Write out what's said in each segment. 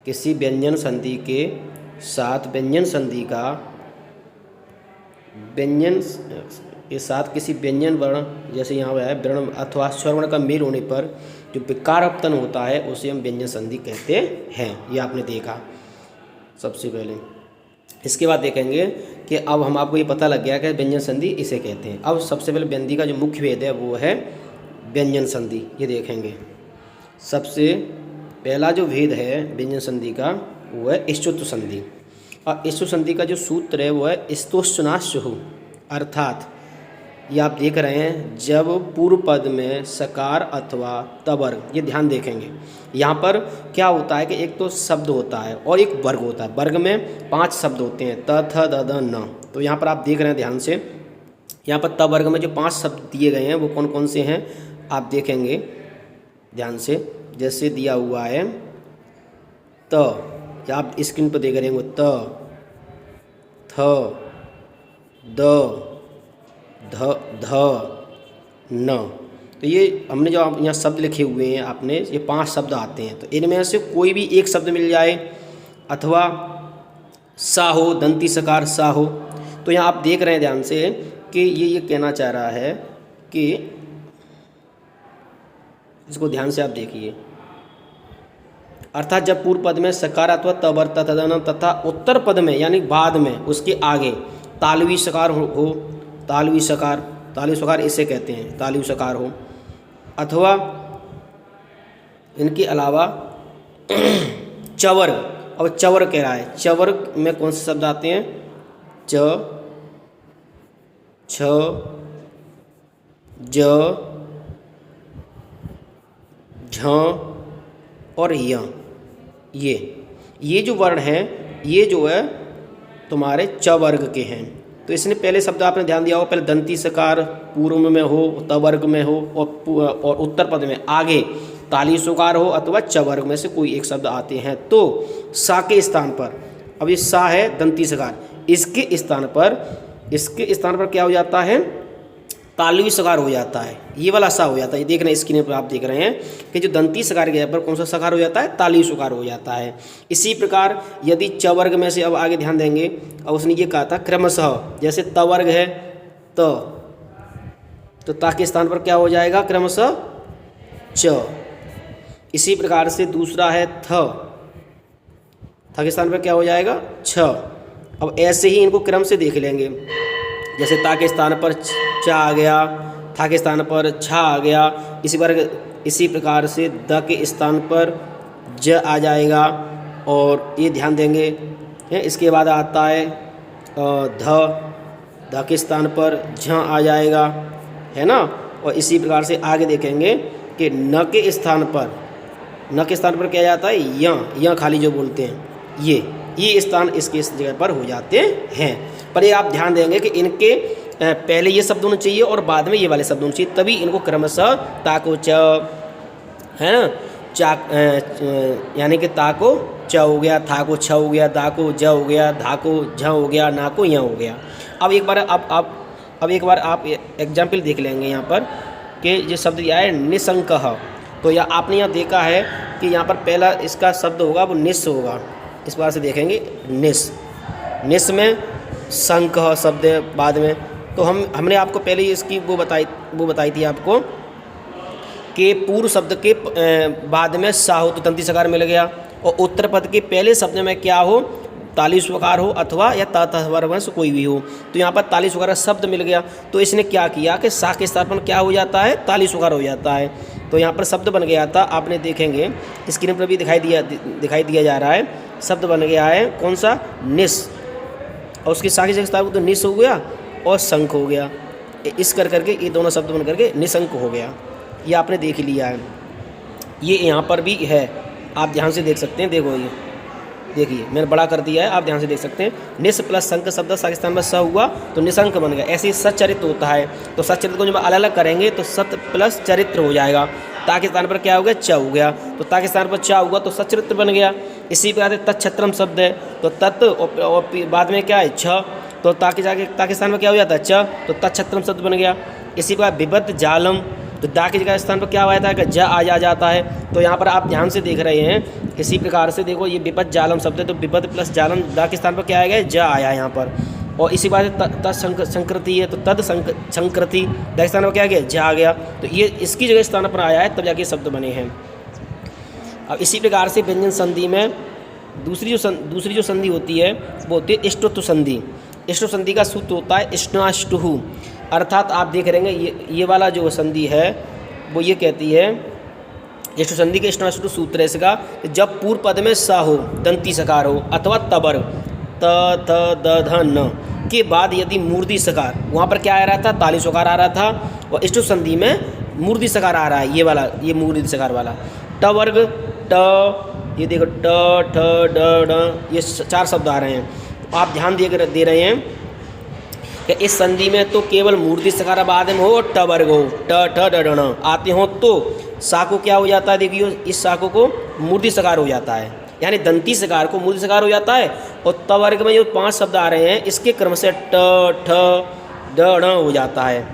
किसी व्यंजन संधि के साथ व्यंजन संधि का व्यंजन के साथ किसी व्यंजन वर्ण, जैसे यहाँ है वर्ण अथवा स्वरवर्ण का मेल होने पर जो विकार अपतन होता है उसे हम व्यंजन संधि कहते हैं। ये आपने देखा सबसे पहले। इसके बाद देखेंगे कि अब हम आपको ये पता लग गया कि व्यंजन संधि इसे कहते हैं। अब सबसे पहले व्यंजन का जो मुख्य भेद है वो है व्यंजन संधि। ये देखेंगे सबसे पहला जो भेद है व्यंजन संधि का वो है स्तुत्व संधि। और स्तुत्व संधि का जो सूत्र है वो है स्तोश्चनाश्चु, अर्थात ये आप देख रहे हैं जब पूर्व पद में सकार अथवा तवर्ग, ये ध्यान देखेंगे यहाँ पर क्या होता है कि एक तो शब्द होता है और एक वर्ग होता है। वर्ग में 5 शब्द होते हैं त थ द द न। तो यहाँ पर आप देख रहे हैं ध्यान से, यहाँ पर त वर्ग में जो 5 शब्द दिए गए हैं वो कौन कौन से हैं आप देखेंगे ध्यान से। जैसे दिया हुआ है त, या आप स्क्रीन पर देख रहे हैं त थ द ध ध न। तो ये हमने जो यहाँ शब्द लिखे हुए हैं आपने, ये 5 शब्द आते हैं। तो इनमें से कोई भी एक शब्द मिल जाए अथवा सा हो, दंती सकार सा हो। तो यहाँ आप देख रहे हैं ध्यान से कि ये कहना चाह रहा है कि इसको ध्यान से आप देखिए, अर्थात जब पूर्व पद में सकार अथवा तवर तथन तथा उत्तर पद में यानी बाद में उसके आगे तालवी सकार हो, तालवी सकार इसे कहते हैं, तालवी सकार हो, अथवा इनके अलावा चवर। अब चवर कह रहा है, चवर में कौन से शब्द आते हैं च छ ज झ और य। ये जो वर्ण हैं ये जो है तुम्हारे च वर्ग के हैं। तो इसने पहले शब्द आपने ध्यान दिया होगा, पहले दंती सकार पूर्व में हो, त वर्ग में हो और उत्तर पद में आगे ताली सुकार हो अथवा च वर्ग में से कोई एक शब्द आते हैं। तो सा के स्थान पर, अब ये सा है दंती सकार, इसके स्थान पर क्या हो जाता है तालवी सकार हो जाता है, ये वाला सा हो जाता है। ये देख रहे हैं स्क्रीन पर आप देख रहे हैं कि जो दंती सकार के पर कौन सा सकार हो जाता है तालवी सकार हो जाता है। इसी प्रकार यदि च वर्ग में से अब आगे ध्यान देंगे, अब उसने ये कहा था क्रमशः, जैसे त वर्ग है तो ता के स्थान पर क्या हो जाएगा क्रमशः च। इसी प्रकार से दूसरा है थ के स्थान पर क्या हो जाएगा छ। अब ऐसे ही इनको क्रम से देख लेंगे, जैसे ता के स्थान पर च आ गया, था के स्थान पर छा आ गया। इसी प्रकार से द के स्थान पर ज आ जाएगा और ये ध्यान देंगे। इसके बाद आता है ध के स्थान पर झ आ जाएगा, है ना। और इसी प्रकार से आगे देखेंगे कि न के स्थान पर क्या जाता है य खाली जो बोलते हैं ये स्थान इसके इस जगह पर हो जाते हैं। पर ये आप ध्यान देंगे कि इनके पहले ये शब्द होने चाहिए और बाद में ये वाले शब्द होने चाहिए, तभी इनको क्रमशः ताको च, है ना, चा यानी कि ताको च हो गया, था को छ हो गया, दा को ज हो गया, धा को झ हो गया, ना को य हो गया। अब एक बार आप एग्जाम्पल देख लेंगे यहाँ पर कि जो शब्द दिया है निसंकः। तो या आपने यहाँ देखा है कि यहाँ पर पहला इसका शब्द होगा वो निस होगा। इस बार से देखेंगे निस में संक शब्द है बाद में। तो हमने आपको पहले ही इसकी वो बताई थी आपको कि पूर्व शब्द के बाद में सा हो तो तंती सकार मिल गया, और उत्तर पद के पहले शब्द में क्या हो ताली स्वकार हो अथवा या ता वर्ग से कोई भी हो। तो यहाँ पर ताली स्वकार शब्द मिल गया, तो इसने क्या किया कि सा के स्थान पर क्या हो जाता है ताली स्वकार हो जाता है। तो यहाँ पर शब्द बन गया था, आपने देखेंगे स्क्रीन पर भी दिखाई दिया जा रहा है, शब्द बन गया है कौन सा निस, और उसकी सा के स्थान पर तो निस हो गया और संक हो गया। इस करके ये दोनों शब्द बन करके निसंक हो गया। ये आपने देख लिया है, ये यहाँ पर भी है, आप ध्यान से देख सकते हैं। देखो ये देखिए मैंने बड़ा कर दिया है, आप ध्यान से देख सकते हैं। निस प्लस संक शब्द सा के स्थान पर स हुआ तो निसंक बन गया। ऐसे ही सच्चरित्र होता है, तो सच्चरित्र को जब अलग अलग करेंगे तो सत प्लस चरित्र हो जाएगा। ता के स्थान पर क्या हो गया च हो गया, तो ता के स्थान पर च हुआ तो सच्चरित्र बन गया। इसी प्रकार से तत्छत्रम शब्द है तो तत् और बाद में क्या है छ, तो ता के स्थान पर क्या हो जाता है च, तो तत्छत्रम शब्द बन गया। इसी प्रकार विबद्ध जालम तो दा की जगह स्थान पर क्या आया था कि ज आ जाता है। तो यहाँ पर आप ध्यान से देख रहे हैं इसी प्रकार से देखो ये विपद जालम शब्द है, तो विपद प्लस जालम दा के स्थान पर क्या आएगा, ज आया यहाँ पर। और इसी बात से संकृति है, तो तद संकृति दा के स्थान पर क्या आ गया, ज आ गया। तो ये इसकी जगह स्थान पर आया है तब जाके शब्द बने हैं। अब इसी प्रकार से व्यंजन संधि में दूसरी जो संधि होती है वो होती है इष्टुत्व संधि। इष्टुत्व संधि का सूत्र होता है इष्णाष्टुहु, अर्थात आप देख रहे हैं ये वाला जो संधि है वो ये कहती है, इष्टुत्व संधि के इष्णाष्टु सूत्र है इसका, जब पूर्व पद में स हो, दंती सकार हो, अथवा तबर त थ द ध न के बाद यदि मूर्धी सकार, वहाँ पर क्या आ रहा था, ताली सकार आ रहा था, और इष्टुत्व संधि में मूर्धी सकार आ रहा है, ये वाला, ये मूर्धी सकार वाला। ट वर्ग ट, ये देखो ट ठ ड ड, ये 4 शब्द आ रहे हैं। तो आप ध्यान दे रहे हैं कि इस संधि में तो केवल मूर्धी सकार बाद में हो, ट वर्ग हो, ट ठ ड ड आते हो, तो सा को क्या हो जाता है, देखिए इस साको को मूर्धी सकार हो जाता है, यानी दंती सकार को मूर्धी सकार हो जाता है। और त वर्ग में जो 5 शब्द आ रहे हैं इसके क्रम से ट ठ ड ण हो जाता है।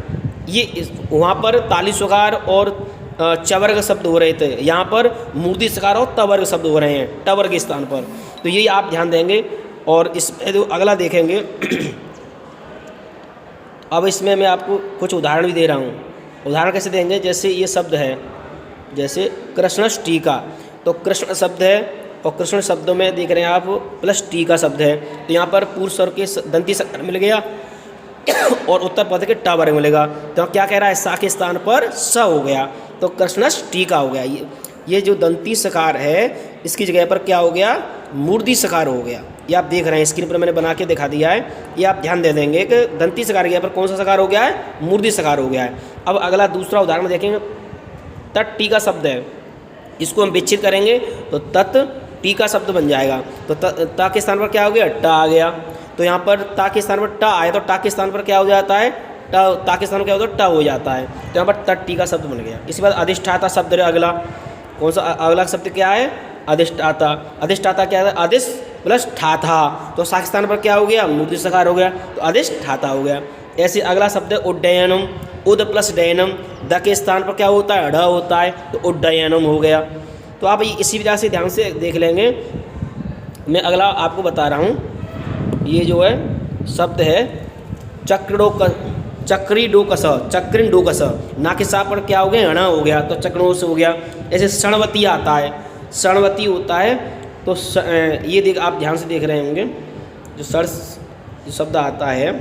ये वहाँ पर ताली सकार और चवर्ग शब्द हो रहे थे, यहाँ पर मूर्धी सकार और तवर्ग शब्द हो रहे हैं टवर्ग के स्थान पर। तो यही आप ध्यान देंगे। और इसमें जो अगला देखेंगे अब इसमें मैं आपको कुछ उदाहरण भी दे रहा हूँ। उदाहरण कैसे देंगे, जैसे ये शब्द है, जैसे कृष्णष्टीका, तो कृष्ण शब्द है और कृष्ण शब्दों में देख रहे हैं आप प्लस टीका शब्द है, तो यहाँ पर पूर्व स्वर के दंती सकार मिल गया और उत्तर पद के टा वर्ग मिलेगा। तो क्या कह रहा है, सा के स्थान पर स हो गया, तो कृष्णष्टीका हो गया। ये जो दंती सकार है इसकी जगह पर क्या हो गया, मूर्धी सकार हो गया। ये आप देख रहे हैं स्क्रीन पर मैंने बना के दिखा दिया है। ये आप ध्यान दे देंगे कि दंती सकार के पर कौन सा सकार हो गया है, मूर्धी सकार हो गया है। अब अगला दूसरा उदाहरण देखेंगे, तट टीका शब्द है, इसको हम विच्छेद करेंगे तो तत् टीका शब्द बन जाएगा। तो ता के स्थान पर क्या हो गया, टा आ गया। तो यहाँ पर ता के स्थान पर टा आए तो टा के स्थान पर क्या हो जाता है, ता के स्थान पर क्या होता है, टा हो जाता है। तो यहाँ पर तट टीका शब्द बन गया। इसी बात अधिष्ठाता शब्द है अगला, कौन सा अगला शब्द क्या है, अधिष्ठाता। अधिष्ठाता क्या है, अधिष प्लस ठाथा, तो सा के स्थान पर क्या हो गया, मूर्धी सकार हो गया, तो अधिष्ठाता हो गया। ऐसे अगला शब्द है उड्डयनम, उद प्लस डयनम, द के स्थान पर क्या होता है, ढ होता है, तो उड्डयनम हो गया। तो आप इसी वजह से ध्यान से देख लेंगे। मैं अगला आपको बता रहा हूँ, ये जो है शब्द है चक्री डोकस, चक्रिन डोकस, ना के साथ पर क्या हो गया, अणा हो गया, तो चक्रोस हो गया। ऐसे शणवती आता है, शणवती होता है, तो ये देख आप ध्यान से देख रहे होंगे जो शब्द आता है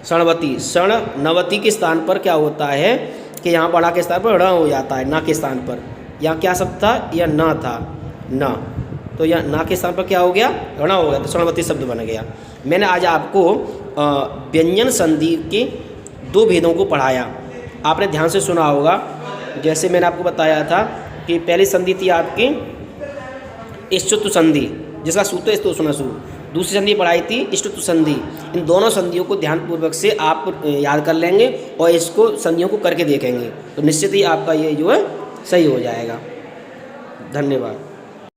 शणवती, शण नवती के स्थान पर क्या होता है कि यहाँ पर अणा के स्थान पर ण हो जाता है, ना के स्थान पर। यहाँ क्या शब्द था, यह ना था, ना, तो यहाँ ना के स्थान पर क्या हो गया, ण हो गया, तो शणवती शब्द बन गया। मैंने आज आपको व्यंजन संधि के 2 भेदों को पढ़ाया, आपने ध्यान से सुना होगा। जैसे मैंने आपको बताया था कि पहली संधि थी आपकी इष्टुत्व संधि, जिसका सूत्र इस तो सुना सूत्र। दूसरी संधि पढ़ाई थी इष्टुत्व संधि। इन दोनों संधियों को ध्यानपूर्वक से आप याद कर लेंगे और इसको संधियों को करके देखेंगे, तो निश्चित ही आपका ये जो है सही हो जाएगा। धन्यवाद।